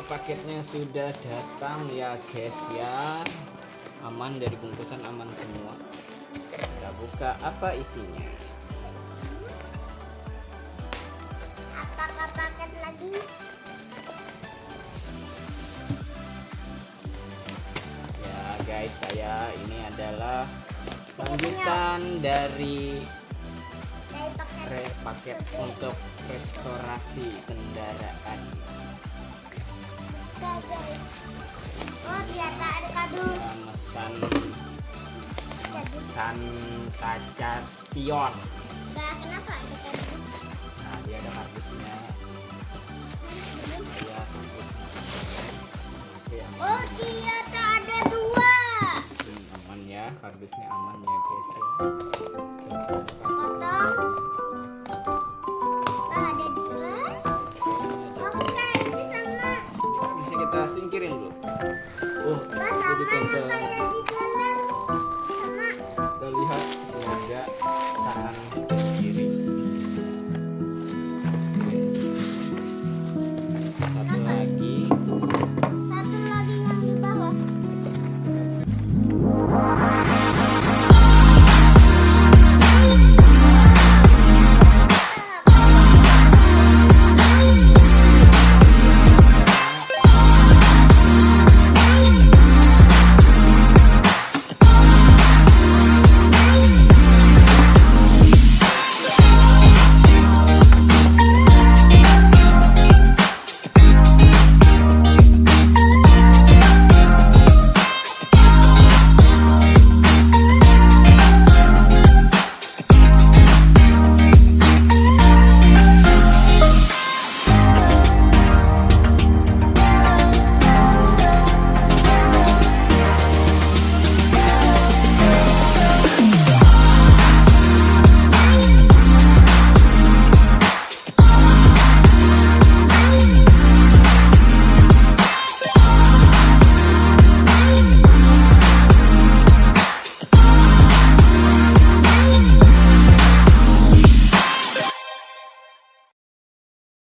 paketnya sudah datang ya guys ya. Aman dari bungkusan, aman semua. Kita buka apa isinya. Apakah paket lagi? Ya guys, ini adalah lanjutan dari paket untuk restorasi kendaraan. Buka guys. Oh ternyata ada kardus. Mesan kaca spion. Nah, kenapa ada kardus? Nah, dia ada kardusnya. Ya, kardusnya. Oh ternyata ada dua. Aman ya, kardusnya aman ya guys ya.